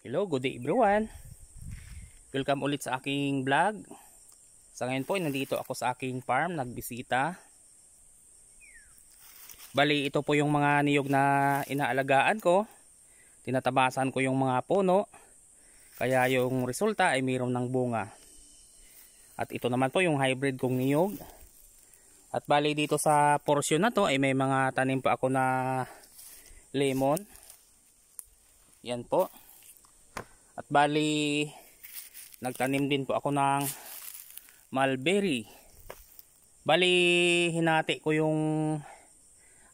Hello, good day everyone. Welcome ulit sa aking vlog. Sa ngayon po, nandito ako sa aking farm, nagbisita. Bali, ito po yung mga niyog na inaalagaan ko. Tinatabasan ko yung mga puno. Kaya yung resulta ay mayroon ng bunga. At ito naman po yung hybrid kong niyog. At bali dito sa portion na to ay may mga tanim pa ako na lemon. Yan po. At bali nagtanim din po ako ng mulberry. Bali hinati ko yung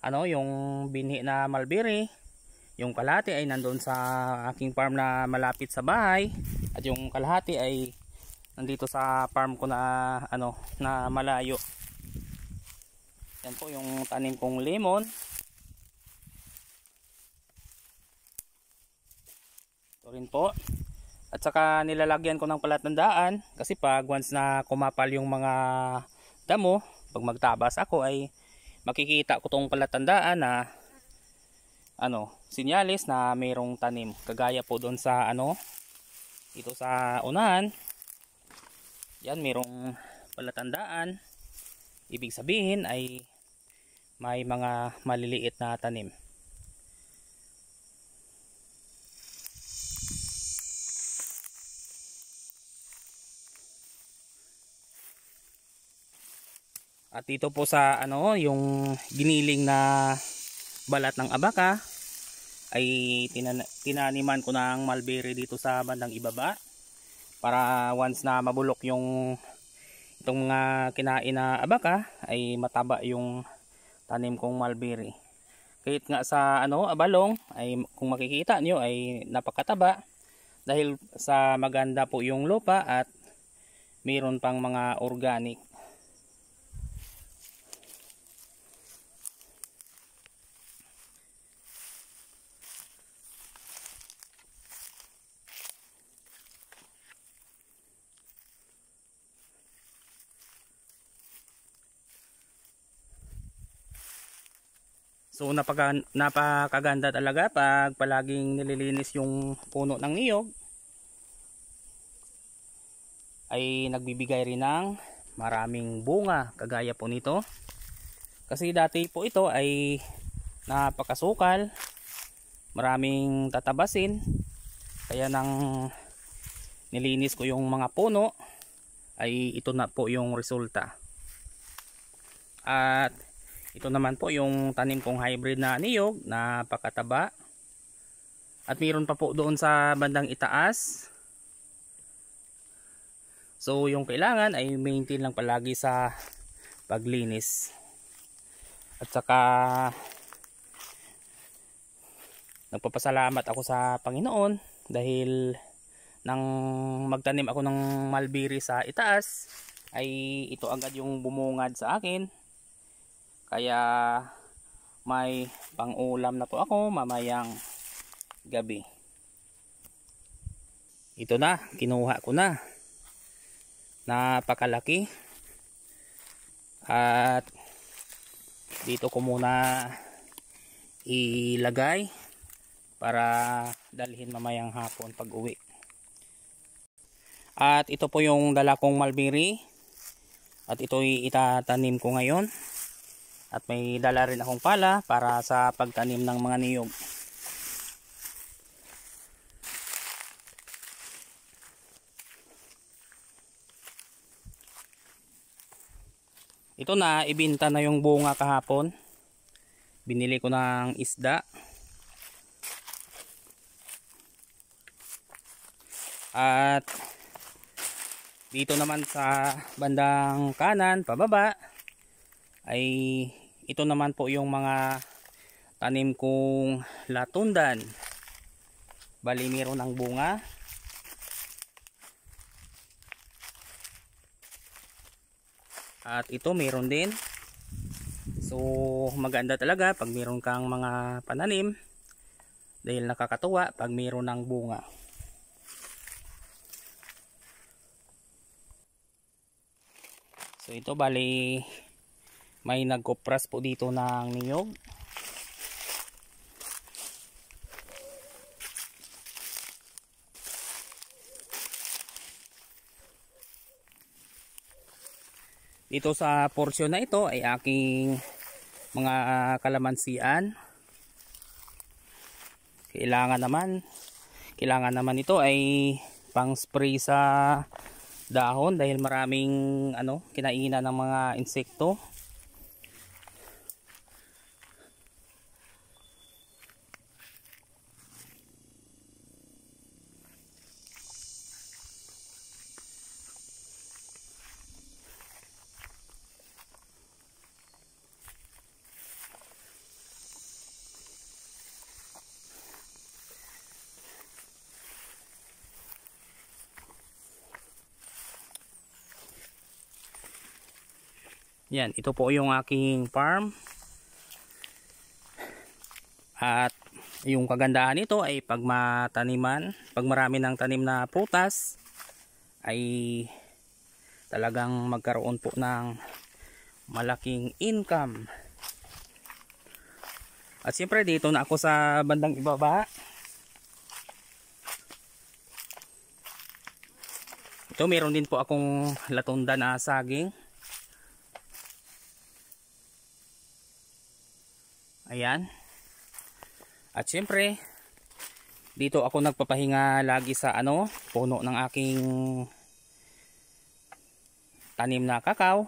yung binhi na mulberry. Yung kalahati ay nandoon sa aking farm na malapit sa bahay at yung kalahati ay nandito sa farm ko na na malayo. Yan po yung tanim kong lemon. Ito rin po. At saka nilalagyan ko ng palatandaan kasi pag once na kumapal yung mga damo, pag magtabas ako ay makikita ko tong palatandaan na sinyalis na mayroong tanim. Kagaya po doon sa ito sa unahan. Yan, mayroong palatandaan. Ibig sabihin ay may mga maliliit na tanim. At dito po sa yung giniling na balat ng abaka ay tinaniman ko ng mulberry dito sa bandang ibaba para once na mabulok yung itong mga kinain na abaka ay mataba yung tanim kong mulberry. Kahit nga sa abalong ay kung makikita nyo ay napakataba dahil sa maganda po yung lupa at mayroon pang mga organic. So napakaganda talaga pag palaging nililinis yung puno ng niyog ay nagbibigay rin ng maraming bunga kagaya po nito. Kasi dati po ito ay napakasukal, maraming tatabasin, kaya nang nilinis ko yung mga puno ay ito na po yung resulta. At ito naman po yung tanim kong hybrid na niyog, napakataba. At mayroon pa po doon sa bandang itaas. So yung kailangan ay maintain lang palagi sa paglinis. At saka nagpapasalamat ako sa Panginoon dahil nang magtanim ako ng mulberry sa itaas ay ito agad yung bumungad sa akin. Kaya may pang-ulam na po ako mamayang gabi. Ito na, kinuha ko na. Napakalaki. At dito ko muna ilagay para dalhin mamayang hapon pag uwi. At ito po yung dala kong mulberry. At ito'y itatanim ko ngayon. At may dala rin akong pala para sa pagtanim ng mga niyog. Ito na, ibinta na yung bunga kahapon. Binili ko ng isda. At dito naman sa bandang kanan, pababa, ay ito naman po yung mga tanim kong latundan. Bali meron ng bunga. At ito meron din. So maganda talaga pag meron kang mga pananim dahil nakakatuwa pag meron ng bunga. So ito bali may nagkopras po dito ng niyog. Dito sa porsyon na ito ay aking mga kalamansian. Kailangan naman ito ay pang spray sa dahon dahil maraming kinainan ng mga insekto. Yan, ito po yung aking farm. At yung kagandahan nito ay pag marami ng tanim na prutas ay talagang magkaroon po ng malaking income. At siyempre dito na ako sa bandang ibaba. Ito meron din po akong latunda na saging. Ayan. At syempre, dito ako nagpapahinga lagi sa puno ng aking tanim na kakao.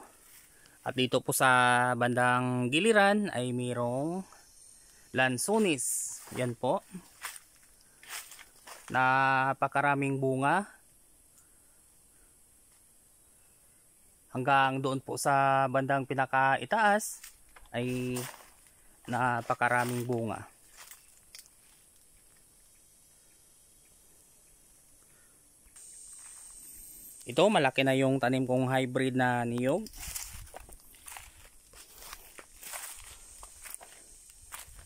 At dito po sa bandang giliran ay mayroong lansones. Yan po. Napakaraming bunga. Hanggang doon po sa bandang pinakaitaas ay napakaraming bunga. Ito malaki na yung tanim kong hybrid na niyog.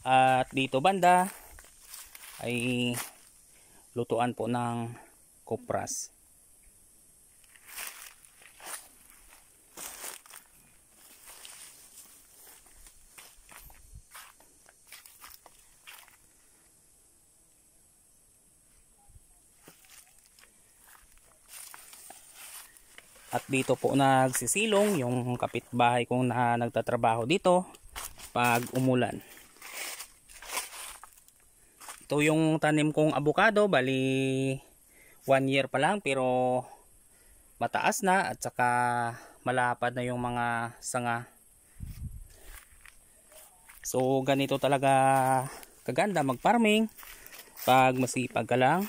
At dito banda ay lutuan po ng kopras. At dito po nagsisilong yung kapitbahay kong nagtatrabaho dito pag umulan. Ito yung tanim kong abukado, bali 1 year pa lang pero mataas na at saka malapad na yung mga sanga. So ganito talaga kaganda mag-farming. Pag masipag ka lang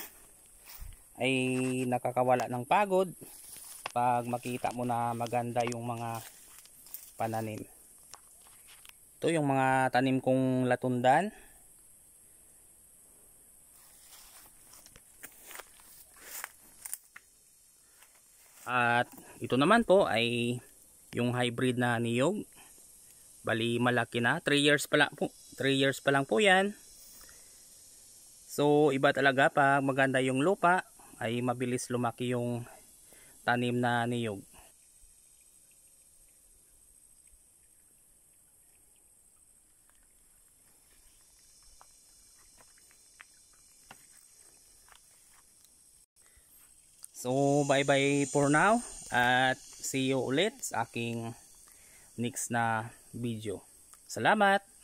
ay nakakawala ng pagod pag makita mo na maganda yung mga pananim. Ito yung mga tanim kong latundan. At ito naman po ay yung hybrid na niyog. Bali malaki na, 3 years pa lang po. 3 years pa lang po 'yan. So iba talaga pag maganda yung lupa ay mabilis lumaki yung tanim na niyog. So bye bye for now at see you ulit sa aking next na video. Salamat!